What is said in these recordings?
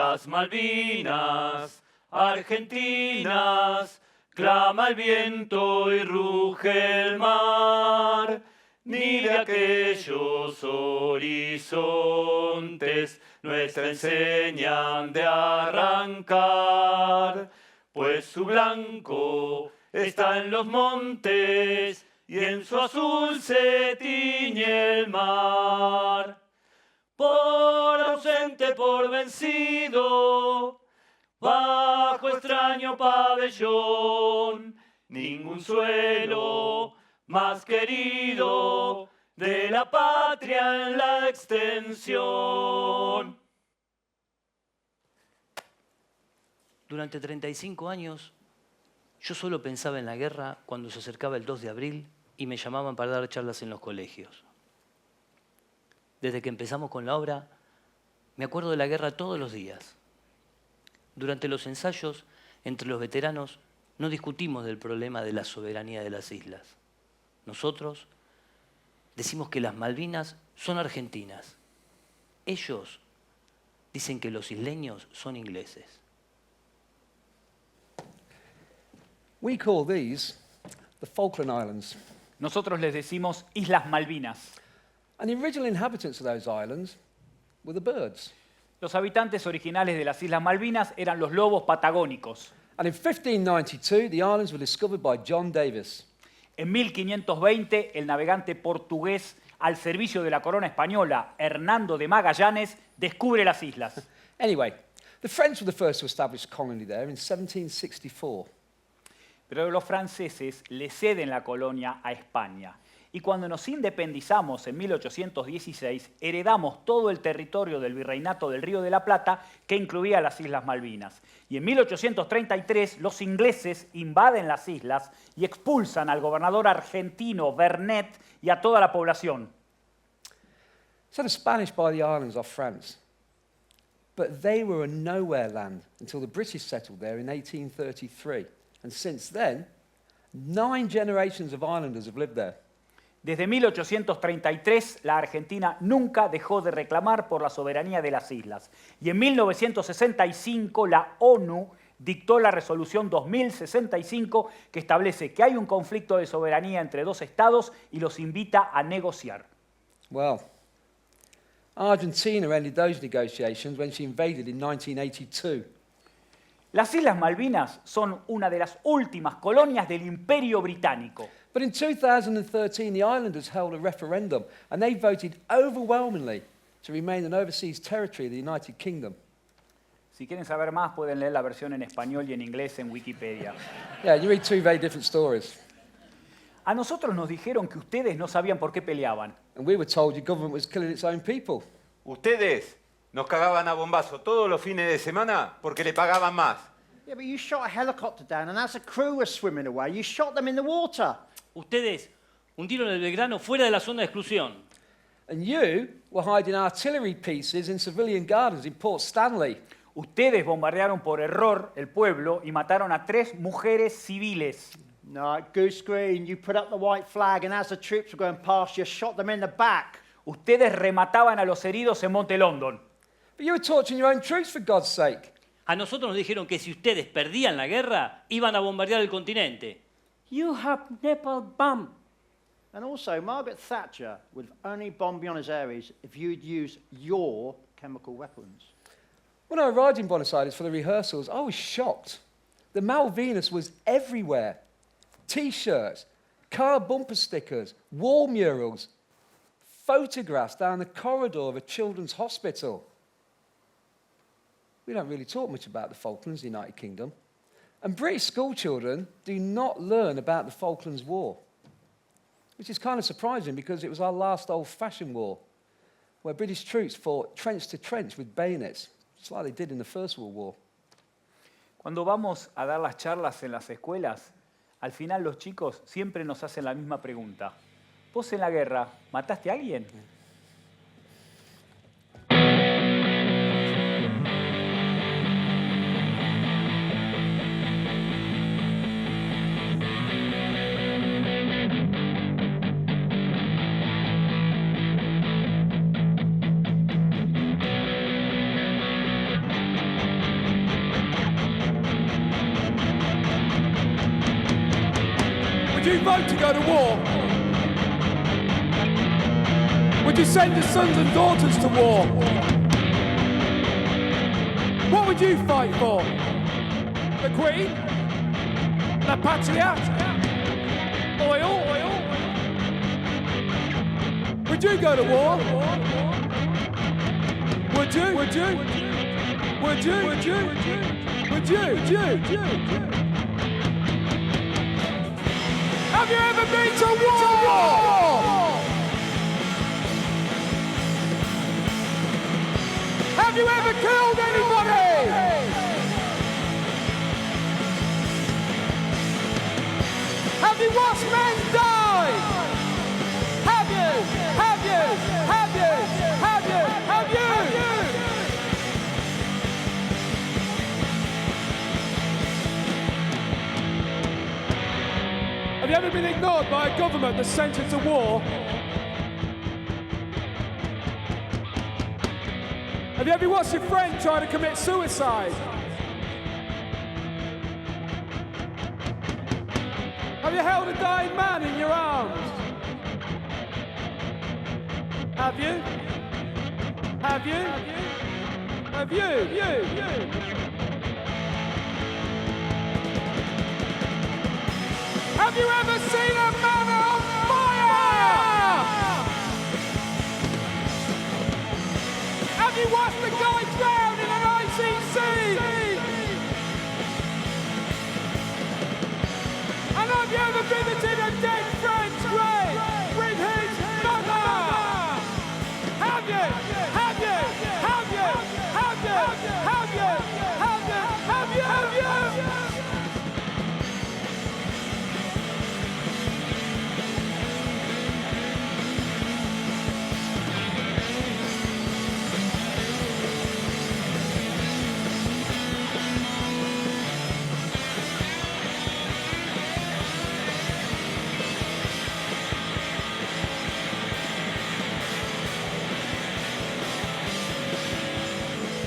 las Malvinas, argentinas, clama el viento y ruge el mar, ni de aquellos horizontes nuestra enseñan de arrancar, pues su blanco está en los montes y en su azul se tiñe el mar. Por ausente, por vencido, bajo extraño pabellón, ningún suelo más querido de la patria en la extensión. Durante 35 años, yo solo pensaba en la guerra cuando se acercaba el 2 de abril y me llamaban para dar charlas en los colegios. Desde que empezamos con la obra, me acuerdo de la guerra todos los días. Durante los ensayos, entre los veteranos, no discutimos del problema de la soberanía de las islas. Nosotros decimos que las Malvinas son argentinas. Ellos dicen que los isleños son ingleses. We call these the Falkland Islands. Nosotros les decimos Islas Malvinas. And the original inhabitants of those islands were the birds. Los habitantes originales de las Islas Malvinas eran los lobos patagónicos. And in 1592, the islands were discovered by John Davis. En 1520, el navegante portugués al servicio de la corona española, Hernando de Magallanes, descubre las islas. Anyway, the French were the first to establish a colony there in 1764. Pero los franceses le ceden la colonia a España. Y cuando nos independizamos en 1816, heredamos todo el territorio del Virreinato del Río de la Plata, que incluía las Islas Malvinas. Y en 1833 los ingleses invaden las islas y expulsan al gobernador argentino Vernet y a toda la población. So the Spanish buy the islands off France. But they were a nowhere land until the British settled there in 1833. And since then, 9 generations of islanders have lived there. Desde 1833, la Argentina nunca dejó de reclamar por la soberanía de las islas. Y en 1965, la ONU dictó la resolución 2065, que establece que hay un conflicto de soberanía entre dos estados y los invita a negociar. Well, Argentina ended those negotiations when she invaded in 1982. Las Islas Malvinas son una de las últimas colonias del Imperio Británico. But in 2013, the islanders held a referendum and they voted overwhelmingly to remain an overseas territory of the United Kingdom. Si quieren saber más, pueden leer la versión en español y en inglés en Wikipedia. Yeah, you read 2 very different stories. A nosotros nos dijeron que ustedes no sabían por qué peleaban. And we were told your government was killing its own people. Ustedes nos cagaban a bombazo todos los fines de semana porque le pagaban más. Yeah, but you shot a helicopter down and as the crew was swimming away, you shot them in the water. Ustedes hundieron el Belgrano fuera de la zona de exclusión. And you were hiding artillery pieces in civilian gardens in Port Stanley. Ustedes bombardearon por error el pueblo y mataron a 3 mujeres civiles. No, at Goose Green, you put up the white flag and as the troops were going past, you shot them in the back. Ustedes remataban a los heridos en Monte London. But you were torturing your own troops, for God's sake. A nosotros nos dijeron que si ustedes perdían la guerra, iban a bombardear el continente. You have never bombed. And also, Margaret Thatcher would only bomb Buenos Aires if you'd use your chemical weapons. When I arrived in Buenos Aires for the rehearsals, I was shocked. The Malvinas was everywhere. T-shirts, car bumper stickers, wall murals, photographs down the corridor of a children's hospital. We don't really talk much about the Falklands, the United Kingdom. And British school children do not learn about the Falklands War, which is kind of surprising because it was our last old-fashioned war, where British troops fought trench to trench with bayonets, just like they did in the First World War. Cuando vamos a dar las charlas en las escuelas, al final los chicos siempre nos hacen la misma pregunta. ¿Vos en la guerra mataste a alguien? you vote to go to war? Would you send your sons and daughters to war? What would you fight for? The Queen? La Patria? Oil? Would you go to war? Would you? Would you? Would you? Would you? Would you? Have you ever been to war? Have you ever killed anybody? Have you watched men die? Have you? Have you? Have you? Have you? Have you? Have you ever been ignored by a government that sent you to war? Have you ever watched your friend try to commit suicide? Have you held a dying man in your arms? Have you? Have you? Have you? Have you ever seen a man on fire? Have you watched a guy drown in an icy sea? And have you ever visited a dead friend's grave with his mother? Have you? Have you? Have you? Have you? Have you? Have you? Have you? Have you?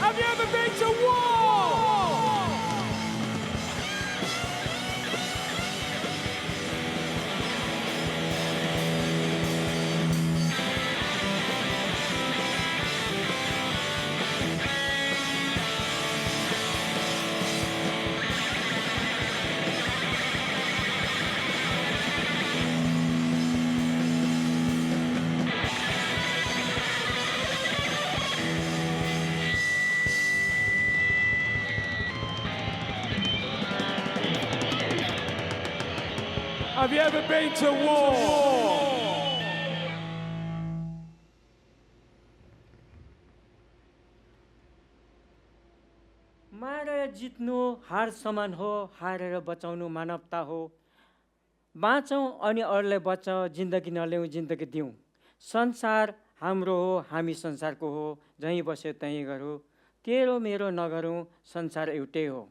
Have you ever been to war? Have you ever been to war? मारेर जित्नु हार समान हो, हारेर बचाउनु मानवता हो। बाँचौँ अनि अरूलाई बचाऊ, जिन्दगी नल्याउँ, जिन्दगी दिउँ। संसार हाम्रो हो, हामी संसारको हो, जहीँ बस्यो तहीँ गरौँ। तेरो मेरो नगरौँ, संसार एउटै हो।